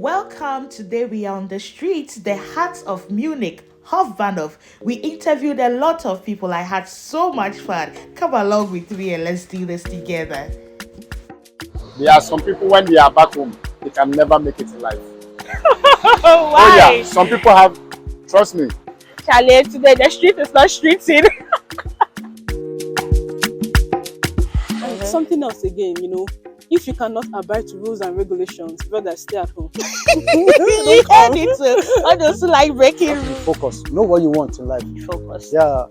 Welcome. Today we are on the streets, the heart of Munich, Hofbahnhof. We interviewed a lot of people. I had so much fun. Come along with me and let's do this together. There are some people when they are back home, they can never make it in life. Why? Oh yeah, some people have, trust me. Charlie, today the street is not streeting. And something else again, if you cannot abide to rules and regulations, brother, stay at home. I just like breaking rules. Focus. Know what you want in life. Focus. Yeah.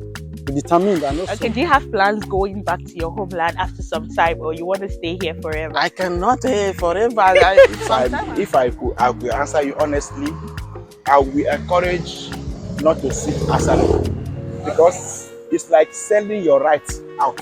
Be determined and also. Okay, do you have plans going back to your homeland after some time, or you want to stay here forever? I cannot forever. If I could answer you honestly, I will encourage not to seek asylum because it's like sending your rights out.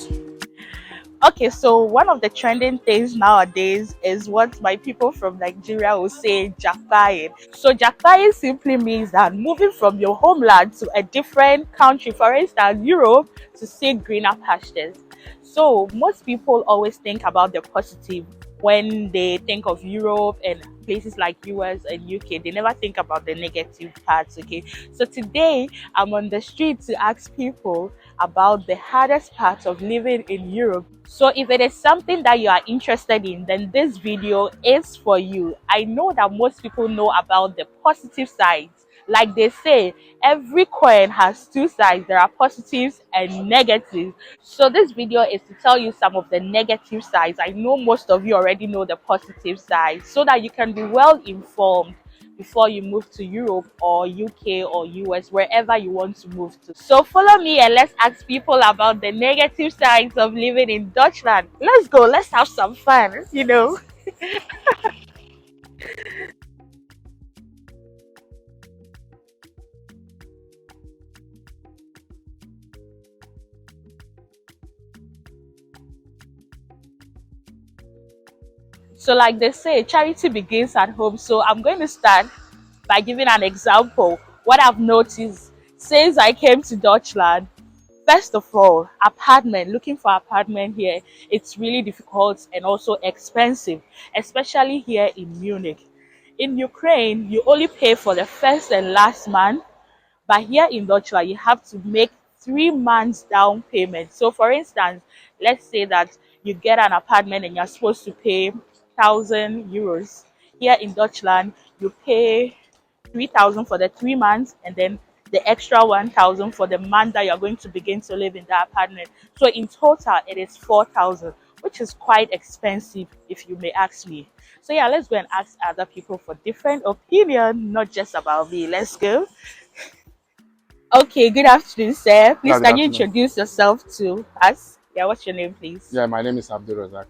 Okay, so one of the trending things nowadays is what my people from Nigeria will say, jackpying. So jackpying simply means that moving from your homeland to a different country, for instance, Europe, to seek greener pastures. So most people always think about the positive when they think of Europe and places like US and UK. They never think about the negative parts, okay? So today, I'm on the street to ask people about the hardest part of living in Europe. So if it is something that you are interested in, then this video is for you. I know that most people know about the positive sides. Like they say, every coin has two sides. There are positives and negatives. So this video is to tell you some of the negative sides. I know most of you already know the positive sides, so that you can be well informed before you move to Europe or UK or US, wherever you want to move to. So follow me and let's ask people about the negative sides of living in Deutschland. Let's go. Let's have some fun, So like they say, charity begins at home. So I'm going to start by giving an example. What I've noticed since I came to Deutschland, first of all, looking for apartment here, it's really difficult and also expensive, especially here in Munich. In Ukraine, you only pay for the first and last month, but here in Deutschland, you have to make 3 months down payment. So for instance, let's say that you get an apartment and you're supposed to pay 1,000 euros. Here in Deutschland, you pay 3,000 for the 3 months and then the extra 1,000 for the month that you're going to begin to live in that apartment. So in total, it is 4,000, which is quite expensive if you may ask me. So yeah, let's go and ask other people for different opinion, not just about me. Let's go. Okay, good afternoon, sir. Please, can you introduce yourself to us? Yeah, what's your name, please? Yeah, my name is Abdul Razak.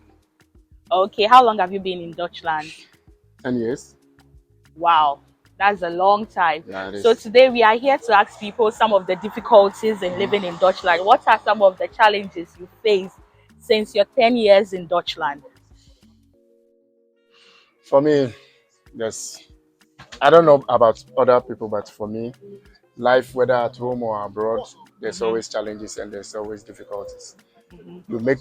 Okay, how long have you been in Deutschland? 10 years. Wow, that's a long time. Yeah, it is. So today we are here to ask people some of the difficulties in living in Deutschland. What are some of the challenges you face since your 10 years in Deutschland? For me, I don't know about other people, but for me, life, whether at home or abroad, there's always challenges and there's always difficulties. You make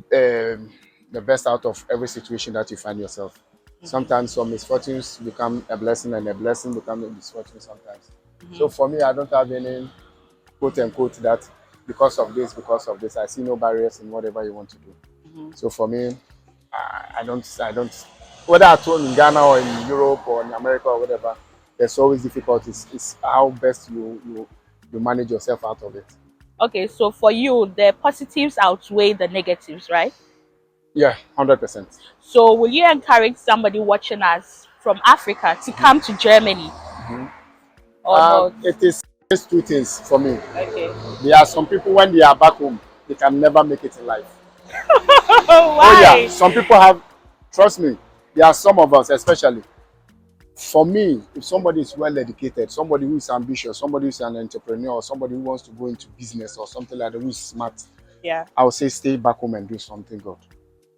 the best out of every situation that you find yourself. Sometimes some misfortunes become a blessing and a blessing becomes a misfortune sometimes. So for me, I don't have any quote unquote that because of this, I see no barriers in whatever you want to do. So for me, I don't, whether at home in Ghana or in Europe or in America or whatever, there's always difficulties. It's how best you manage yourself out of it. Okay, so for you, the positives outweigh the negatives, right? Yeah, 100%. So will you encourage somebody watching us from Africa to come to Germany? Or not? It is two things for me. Okay. There are some people when they are back home, they can never make it in life. Why? Oh yeah, some people have, trust me, there are some of us especially. For me, if somebody is well educated, somebody who is ambitious, somebody who is an entrepreneur, somebody who wants to go into business or something like that, who is smart, Yeah. I would say stay back home and do something good.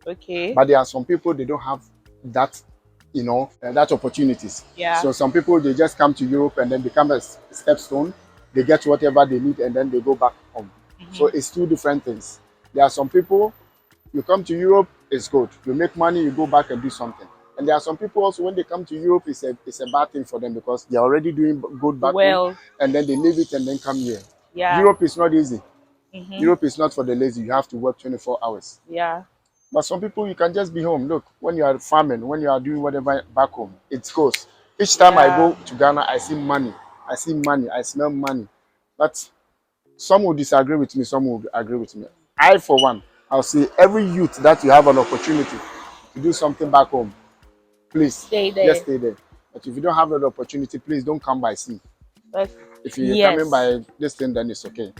Okay. But there are some people, they don't have that, that opportunities. Yeah. So some people, they just come to Europe and then become a stepstone. They get whatever they need and then they go back home. So it's two different things. There are some people, you come to Europe, it's good. You make money, you go back and do something. And there are some people also, when they come to Europe, it's a bad thing for them because they're already doing good back home, Well, and then they leave it and then come here. yeah. Europe is not easy. Mm-hmm. Europe is not for the lazy. You have to work 24 hours. Yeah. But some people, you can just be home. Look, when you are farming, when you are doing whatever back home, it goes. Each time I go to Ghana, I see money. I see money. I smell money. But some will disagree with me. Some will agree with me. I, for one, I'll say every youth that you have an opportunity to do something back home, please Stay there. just stay there. But if you don't have that opportunity, please don't come by sea. If you're coming by this thing, then it's okay.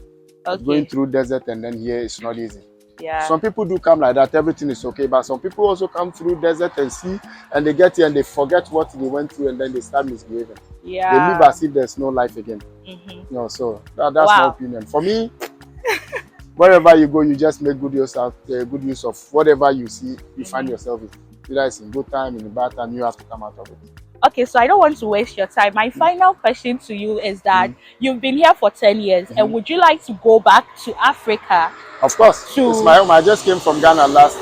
But going through desert and then here, it's not easy. Yeah. Some people do come like that, everything is okay, but some people also come through desert and sea, and they get here and they forget what they went through, and then they start misbehaving. Yeah. They live as if there's no life again. Mm-hmm. So that's my opinion. For me, wherever you go, you just make good use of whatever you see, you find yourself in. Either it's in good time, in bad time, you have to come out of it. Okay, so I don't want to waste your time. My final question to you is that you've been here for 10 years, and would you like to go back to Africa? Of course. It's my home. I just came from Ghana last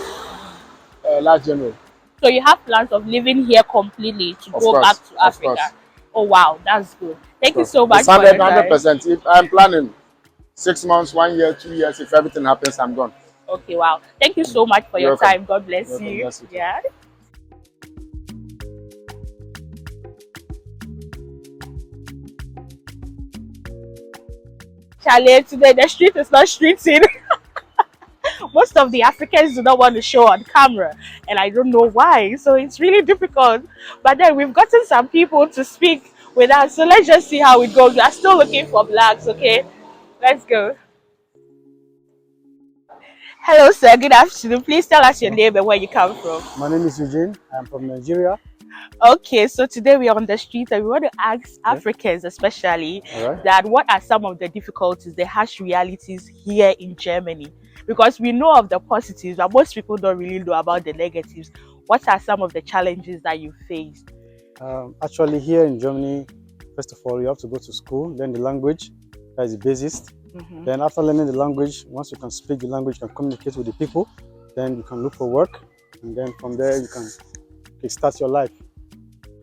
January. So you have plans of living here completely to go back to Africa? Oh, wow, that's good. Thank you so much. 100%. If I'm planning 6 months, 1 year, 2 years, if everything happens, I'm gone. Okay, wow. Thank you so much for your time. God bless you. Yeah. Charlie, today the street is not streeting. Most of the Africans do not want to show on camera, and I don't know why. So it's really difficult. But then we've gotten some people to speak with us. So let's just see how it goes. We are still looking for blacks, okay? Let's go. Hello, sir. Good afternoon. Please tell us your name and where you come from. My name is Eugene. I'm from Nigeria. Okay, so today we are on the street and we want to ask Africans especially that what are some of the difficulties, the harsh realities here in Germany? Because we know of the positives, but most people don't really know about the negatives. What are some of the challenges that you faced? Actually, here in Germany, first of all, you have to go to school, learn the language. That is the basis. Then after learning the language, once you can speak the language, you can communicate with the people, then you can look for work, and then from there you can start your life.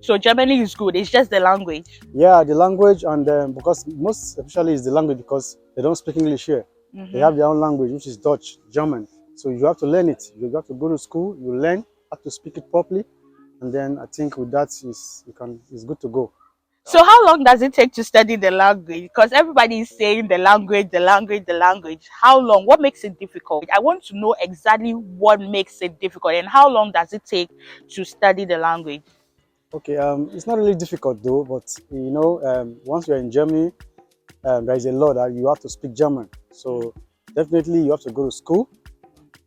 So Germany is good, it's just the language? Yeah, the language, and because most especially is the language, because they don't speak English here. They have their own language, which is Dutch, German. So you have to learn it. You have to go to school, you learn how to speak it properly, and then I think with that it's good to go. So how long does it take to study the language? Because everybody is saying the language. How long? What makes it difficult? I want to know exactly what makes it difficult and how long does it take to study the language? Okay, it's not really difficult though, but you know, once you're in Germany, there is a law that you have to speak German. So definitely you have to go to school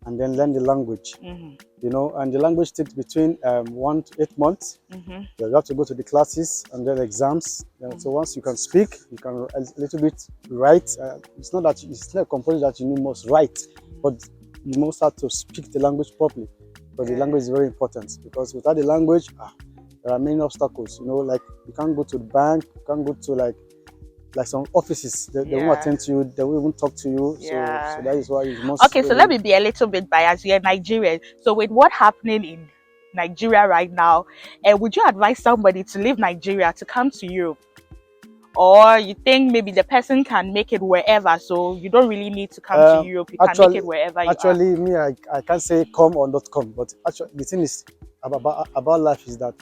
and then learn the language. You know, and the language takes between 1 to 8 months. You have to go to the classes and then exams. So once you can speak, you can a little bit write. It's not compulsory that you must write, but you must have to speak the language properly. But the language is very important, because without the language, there are many obstacles. You know, like you can't go to the bank, you can't go to like some offices. They won't attend to you, they won't even talk to you. So that is why you must. Okay, so let me be a little bit biased. You're Nigerian, so with what happening in Nigeria right now, would you advise somebody to leave Nigeria to come to Europe? Or you think maybe the person can make it wherever, so you don't really need to come to Europe, you can make it wherever you are? Actually, me, I can't say come or not come, but actually the thing is about life is that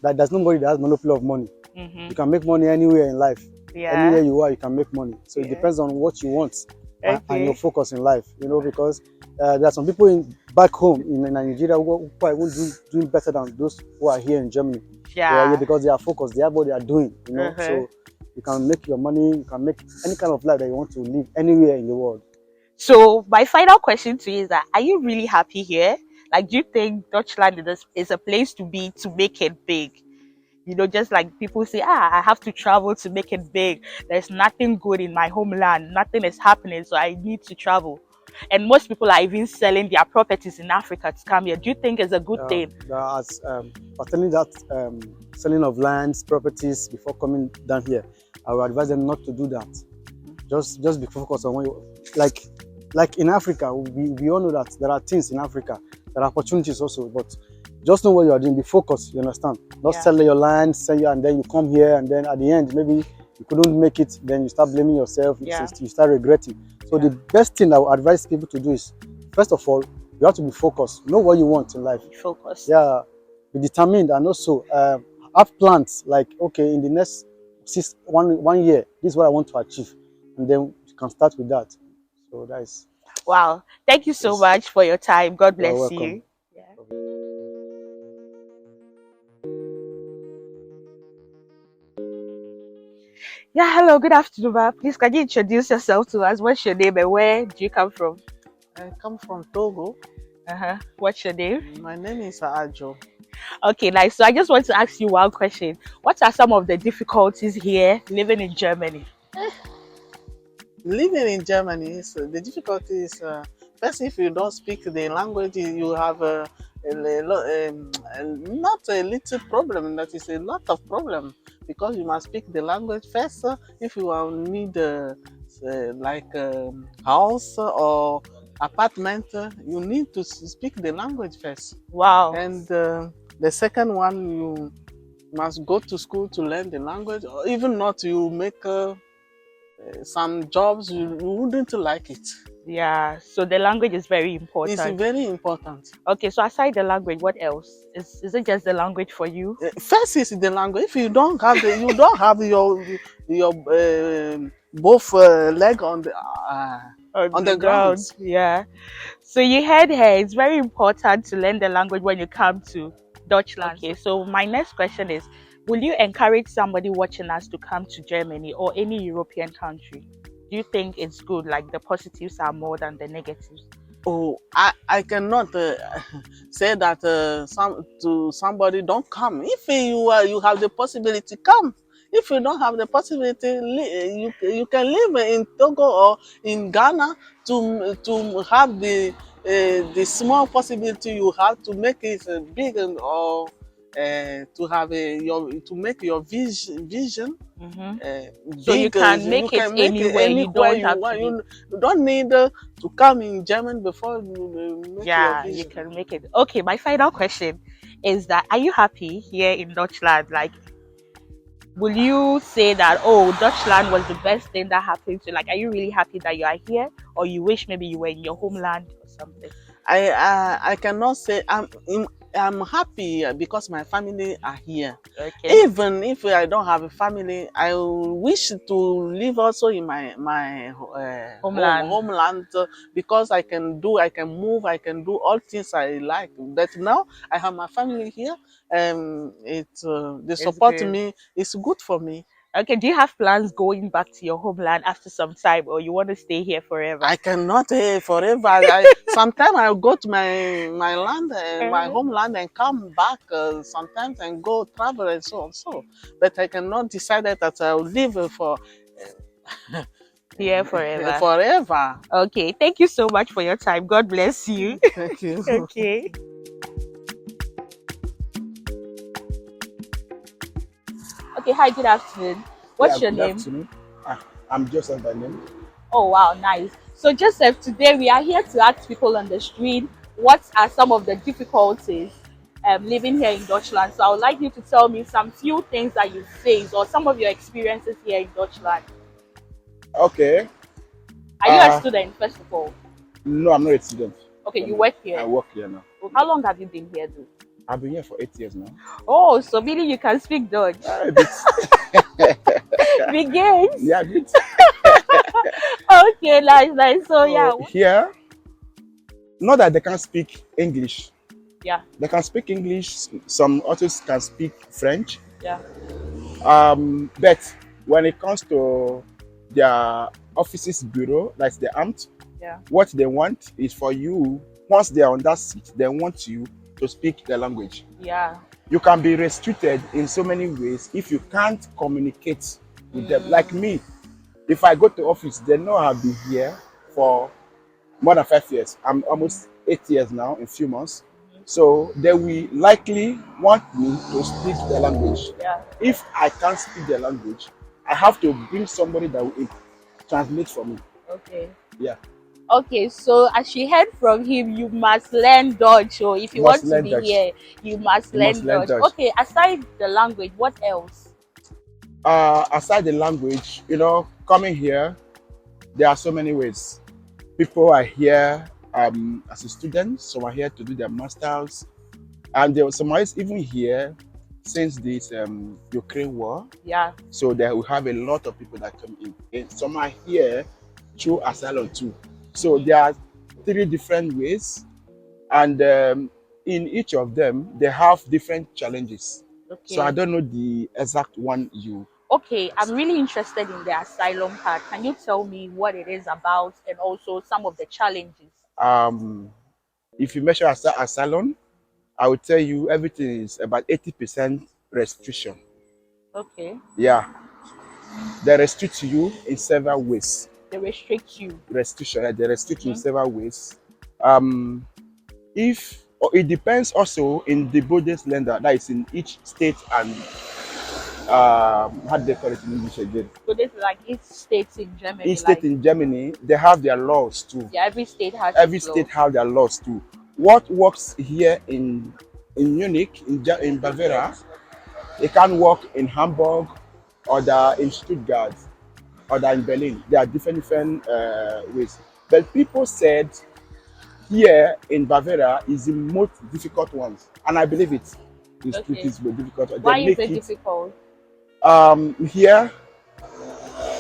there's nobody that has monopoly of money. You can make money anywhere in life. Anywhere you are, you can make money. So it depends on what you want and your focus in life. You know, because there are some people back home in Nigeria who are doing better than those who are here in Germany. Because they are focused, they have what they are doing. You know, so you can make your money, you can make any kind of life that you want to live anywhere in the world. So my final question to you is that, are you really happy here? Like, do you think Deutschland is a place to be to make it big? You know, just like people say, I have to travel to make it big. There's nothing good in my homeland. Nothing is happening, so I need to travel. And most people are even selling their properties in Africa to come here. Do you think it's a good thing? Pertaining that selling of lands, properties before coming down here, I would advise them not to do that. Just be focused on what you like in Africa. We all know that there are things in Africa, there are opportunities also, but just know what you are doing. Be focused. You understand? Not Yeah. sell your land, sell you, and then you come here, and then at the end maybe you couldn't make it. Then you start blaming yourself. Yeah. You start regretting. So the best thing I would advise people to do is, first of all, you have to be focused. Know what you want in life. Focus. Yeah, be determined, and also have plans. Like, okay, in the next one year, this is what I want to achieve, and then you can start with that. So that is. Wow. Thank you so much for your time. God You are bless welcome. you. Yeah. Yeah, hello, good afternoon, ma. Please, can you introduce yourself to us? What's your name and where do you come from? I come from Togo. What's your name? My name is Ajo. Okay, nice. So I just want to ask you one question. What are some of the difficulties here living in Germany? Living in Germany, the difficulty is first, if you don't speak the language, you have not a little problem, that is a lot of problem, because you must speak the language first. If you need like house or apartment, you need to speak the language first. Wow. And the second one, you must go to school to learn the language, or even not, you make some jobs you wouldn't like it. Yeah, so the language is very important. It's very important. Okay, so aside the language, what else? Is it just the language for you? First is the language. If you don't have you don't have your both leg on the ground. Yeah. So you heard her. It's very important to learn the language when you come to Deutschland. Okay, so my next question is, will you encourage somebody watching us to come to Germany or any European country? Do you think it's good, like the positives are more than the negatives? Oh, I cannot say that to somebody don't come. If you have the possibility, come. If you don't have the possibility, you can live in Togo or in Ghana to have the small possibility you have to make it big, or to have to make your vision. So you can make it anywhere. You don't have to. You don't need to come in German before you make your vision. You can make it. Okay, my final question is that, are you happy here in Deutschland? Like, will you say that, oh, Deutschland was the best thing that happened to you? Like, are you really happy that you are here, or you wish maybe you were in your homeland or something? I cannot say I'm happy because my family are here. Okay. Even if I don't have a family, I wish to live also in my homeland, because I can move, I can do all things I like. But now I have my family here. They support me. It's good for me. Okay, do you have plans going back to your homeland after some time, or you want to stay here forever? I cannot forever. Sometimes I'll go to my land, my homeland, and come back sometimes and go travel and so on. But I cannot decide that I'll live for here forever. Forever. Okay, thank you so much for your time. God bless you. Thank you. Okay. Okay, hi, good afternoon. What's your name? Good afternoon. I'm Joseph by name. Oh, wow, nice. So, Joseph, today we are here to ask people on the street what are some of the difficulties living here in Deutschland. So, I would like you to tell me some few things that you face or some of your experiences here in Deutschland. Okay. Are you a student, first of all? No, I'm not a student. Okay, you work here? I work here now. How long have you been here, though? I've been here for 8 years now. Oh, so meaning you can speak Dutch? A bit. Begins? Yeah, a bit. Okay, nice. So, yeah. Here, not that they can't speak English. Yeah. They can speak English. Some others can speak French. Yeah. But when it comes to their office's bureau, like the Amt, what they want is for you, once they're on that seat, they want you to speak the language. Yeah. You can be restricted in so many ways if you can't communicate with them. Like me, if I go to office, they know I've been here for more than 5 years. I'm almost 8 years now in a few months. So they will likely want me to speak the language. Yeah. If I can't speak the language, I have to bring somebody that will translate for me. Okay. Yeah. Okay, so as she heard from him, you must learn Dutch. So if You you must want to learn be Dutch. here, you must You must learn learn Dutch. Dutch. Okay, aside the language, what else? Aside the language, coming here, there are so many ways. People are here as a student, some are here to do their masters, and some are even here since this Ukraine war. Yeah. So there we have a lot of people that come in. And some are here through Asylum too. So there are three different ways, and in each of them, they have different challenges. So I Okay. don't know the exact one you. Okay, I'm really interested in the asylum part. Can you tell me what it is about and also some of the challenges? Um, if you measure Asylum, I will tell you everything is about 80% restriction. Okay. Yeah, they restrict you in several ways. They restrict you. Restriction, they restrict you in several ways. Um, if or it depends also in the Bundesländer, that is in each state, and how do they call it in English again? So this is like each state in Germany, Each state like in Germany, they have their laws too. yeah, every state has Every its state law. have their laws too. What works here in Munich, in Bavaria, it can work in Hamburg, or in Stuttgart, or in Berlin. There are different ways. But people said here in Bavaria is the most difficult one, and I believe it. It Okay. is the difficult one. They Why is make it it difficult? here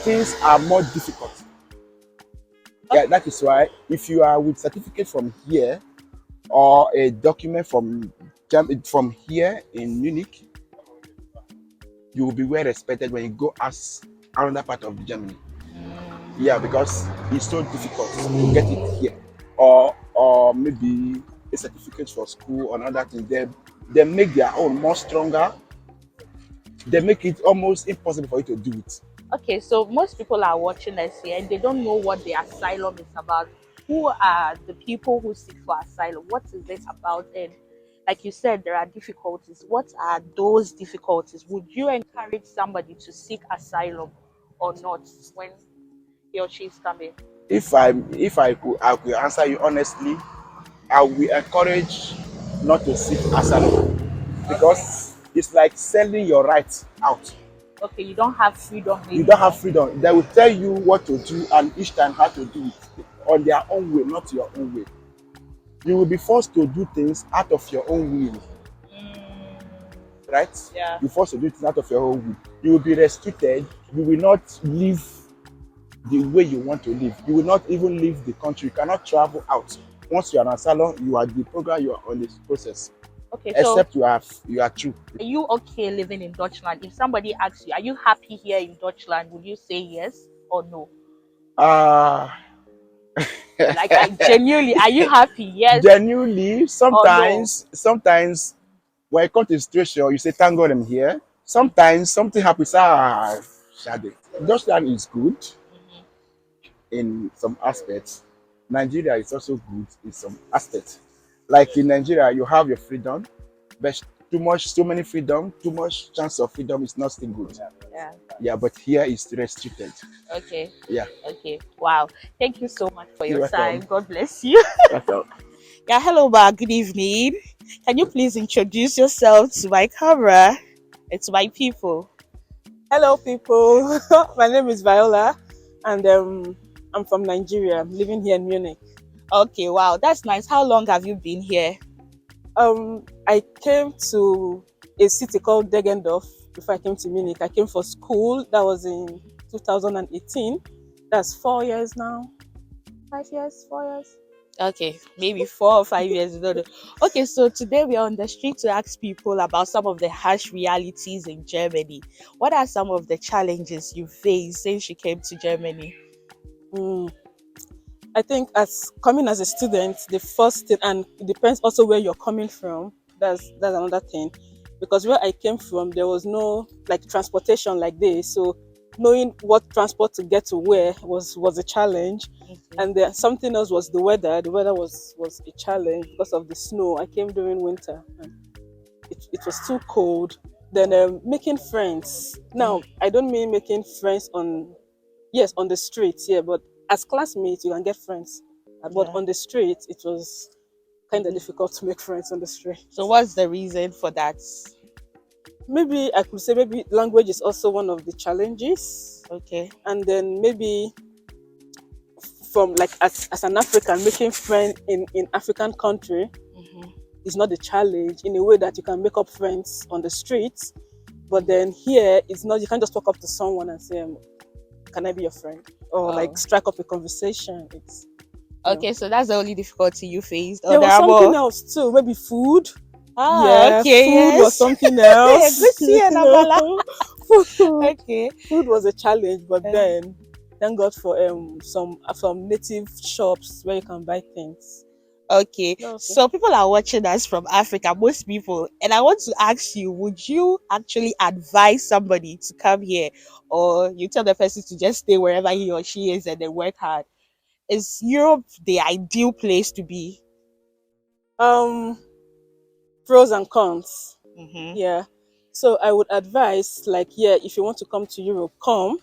things are more difficult. Yeah, that is why if you are with certificate from here or a document from here in Munich, you will be well respected when you go as another part of Germany. Yeah, because it's so difficult to get it here, or maybe a certificate for school or another thing. They make their own more stronger. They make it almost impossible for you to do it. Okay, so most people are watching us here and they don't know what the asylum is about. Who are the people who seek for asylum? What is it about? And like you said, there are difficulties. What are those difficulties? Would you encourage somebody to seek asylum or not when he or she is coming? If I could answer you honestly, I will encourage not to seek asylum because it's like selling your rights out. Okay, you don't have freedom You don't anymore. have freedom. They will tell you what to do and each time how to do it on their own way, not your own way. You will be forced to do things out of your own will, right? Yeah. You're forced to do things out of your own will. You will be restricted. You will not live the way you want to live. You will not even leave the country. You cannot travel out. Once you are an asylum, you are the program, you are on this process. Okay, so Except you are true. are you okay living in Deutschland? If somebody asks you, are you happy here in Deutschland? Would you say yes or no? Uh Like, I genuinely, are you happy? Yes genuinely, or no? sometimes when it comes to the situation, you say, thank God I'm here. Sometimes something happens, Shade. Deutschland is good in some aspects. Nigeria is also good in some aspects. Like in Nigeria, you have your freedom, but so many freedom, too much chance of freedom is not still good. Yeah. Yeah, but here is restricted. Okay. Yeah. Okay. Wow. Thank you so much for your You're time. welcome. God bless you. Welcome. Yeah. Hello, Ma. Good evening. Can you please introduce yourself to my camera and to my people? Hello, people. My name is Viola, and I'm from Nigeria. I'm living here in Munich. Okay. Wow. That's nice. How long have you been here? I came to a city called Degendorf before I came to Munich. I came for school. That was in 2018. That's 4 years now. 5 years, 4 years. Okay, maybe 4 or 5 years. I don't know. Okay, so today we are on the street to ask people about some of the harsh realities in Germany. What are some of the challenges you face since you came to Germany? Mm. I think as coming as a student, the first thing, and it depends also where you're coming from. That's another thing, because where I came from, there was no like transportation like this. So knowing what transport to get to where was a challenge, and there something else was the weather. The weather was a challenge because of the snow. I came during winter, and it was too cold. Then making friends. Now I don't mean making friends on yes on the streets, yeah, but as classmates you can get friends. But Yeah. on the street, it was kind of Mhm. difficult to make friends on the street. So what's the reason for that? Maybe I could say maybe language is also one of the challenges, Okay. and then maybe from like as an African, making friends in African country Mhm. is not a challenge in a way that you can make up friends on the streets. But Mhm. then here, it's not. You can't just walk up to someone and say, "Can I be your friend?" or like Oh. strike up a conversation. It's Okay, so that's the only difficulty you faced. Oh, There there was are something more. else too. Maybe food. Ah, Yeah, okay, food was yes. something else. Egusi and amala. food, Okay. food was a challenge, but Uh, then thank God for some native shops where you can buy things. Okay, That was it. so people are watching us from Africa, most people, and I want to ask you, would you actually advise somebody to come here, or you tell the person to just stay wherever he or she is and then work hard? Is Europe the ideal place to be? Um, Pros and cons. Mm-hmm. Yeah. So I would advise, like, yeah, if you want to come to Europe, come,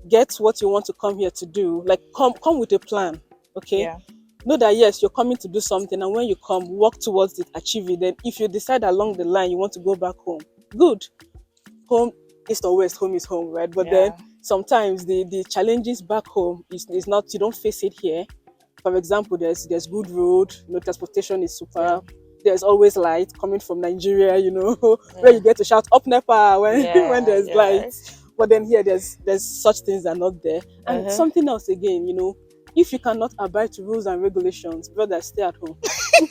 get what you want to come here to do. Like, come with a plan. Okay. Yeah. Know that yes, you're coming to do something, and when you come, work towards it, achieve it. Then, if you decide along the line you want to go back home, good. Home, east or west, home is home, right? But then Yeah. sometimes the challenges back home is not, you don't face it here. For example, there's good road, transportation is Yeah. super. There's always light coming from Nigeria, where Yeah. you get to shout up NEPA when when Yeah. there's light. Yeah. But then here there's such things are not there. And Uh-huh. something else again, if you cannot abide to rules and regulations, brother, stay at home.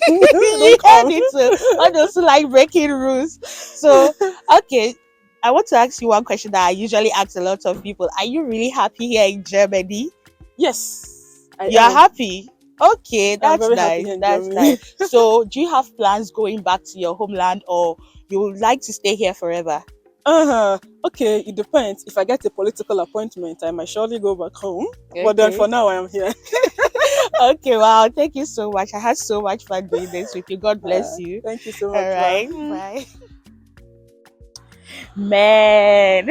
You Don't heard come. it too. All those who like breaking rules. So, okay, I want to ask you one question that I usually ask a lot of people. Are you really happy here in Germany? Yes, I You are am. happy? Okay, I'm that's very happy nice. here in That's nice. Germany. So, do you have plans going back to your homeland, or you would like to stay here forever? Okay, it depends. If I get a political appointment, I might surely go back home. But then Okay. for now, I am here. Okay, wow. Thank you so much. I had so much fun doing this with you. God bless you. Thank you so All much. right. Bye. Bye. Man,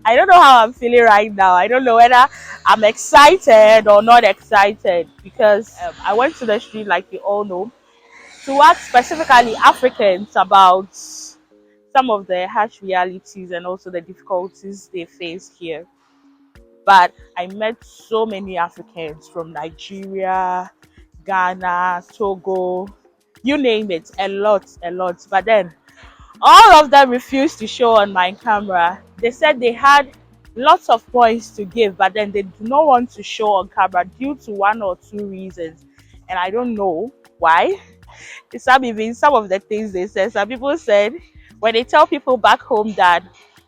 I don't know how I'm feeling right now. I don't know whether I'm excited or not excited because I went to the street, like you all know, to ask specifically Africans about some of the harsh realities and also the difficulties they face here. But I met so many Africans from Nigeria, Ghana, Togo, you name it, a lot, a lot. But then all of them refused to show on my camera. They said they had lots of points to give, but then they do not want to show on camera due to one or two reasons. And I don't know why. Some of the things they said, some people said when they tell people back home that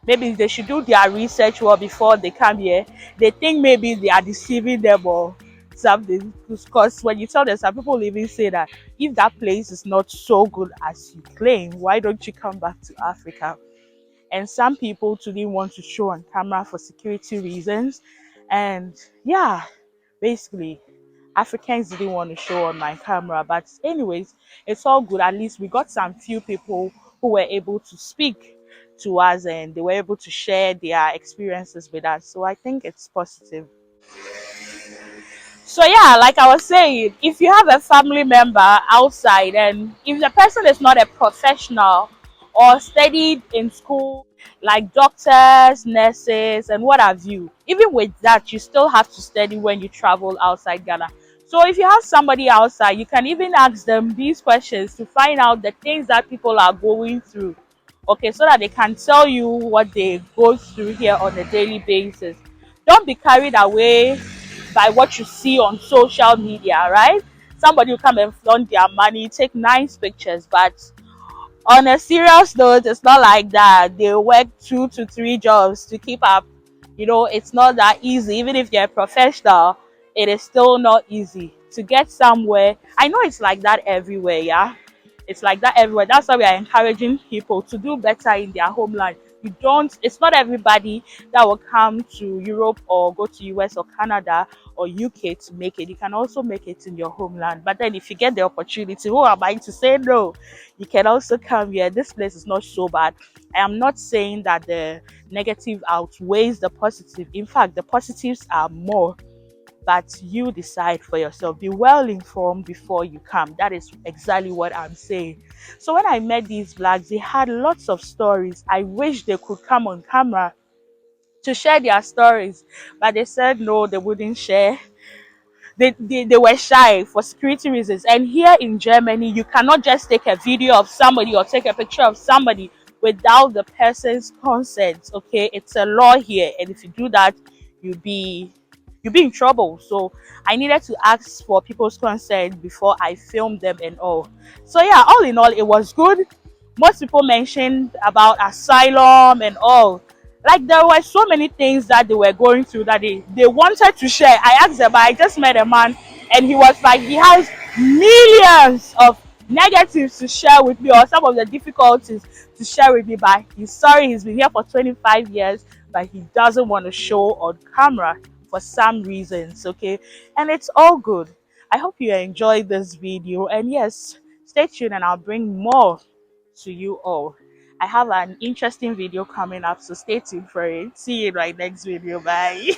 maybe they should do their research well before they come here, they think maybe they are deceiving them or something. Because when you tell them, some people even say that if that place is not so good as you claim, why don't you come back to Africa? And some people too didn't want to show on camera for security reasons. And yeah, basically Africans didn't want to show on my camera. But anyways, it's all good. At least we got some few people who were able to speak to us and they were able to share their experiences with us. So I think it's positive. So yeah, like I was saying, if you have a family member outside and if the person is not a professional or studied in school like doctors, nurses, and what have you, even with that, you still have to study when you travel outside Ghana. So if you have somebody outside, you can even ask them these questions to find out the things that people are going through. Okay, so that they can tell you what they go through here on a daily basis. Don't be carried away by what you see on social media, right? Somebody will come and flaunt their money, take nice pictures, but on a serious note, it's not like that. They work 2 to 3 jobs to keep up. It's not that easy. Even if you're a professional, it is still not easy to get somewhere. I know it's like that everywhere, yeah. It's like that everywhere. That's why we are encouraging people to do better in their homeland. It's not everybody that will come to Europe or go to US or Canada or UK to make it. You can also make it in your homeland. But then if you get the opportunity, who am I to say no? You can also come here. This place is not so bad. I am not saying that the negative outweighs the positive. In fact, the positives are more but you decide for yourself. Be well informed before you come. That is exactly what I'm saying. So when I met these vlogs, they had lots of stories. I wish they could come on camera to share their stories, but they said no, they wouldn't share. They were shy for security reasons. And here in Germany, you cannot just take a video of somebody or take a picture of somebody without the person's consent. Okay, it's a law here, and if you do that, you'll be you'll be in trouble. So I needed to ask for people's consent before I filmed them and all. So yeah, all in all, it was good. Most people mentioned about asylum and all. Like there were so many things that they were going through that they wanted to share. I asked them, I just met a man and he was like, he has millions of negatives to share with me, or some of the difficulties to share with me, but he's sorry, he's been here for 25 years, but he doesn't want to show on camera for some reasons. Okay, and it's all good. I hope you enjoyed this video, and yes, stay tuned and I'll bring more to you all. I have an interesting video coming up, so stay tuned for it. See you in my next video. Bye.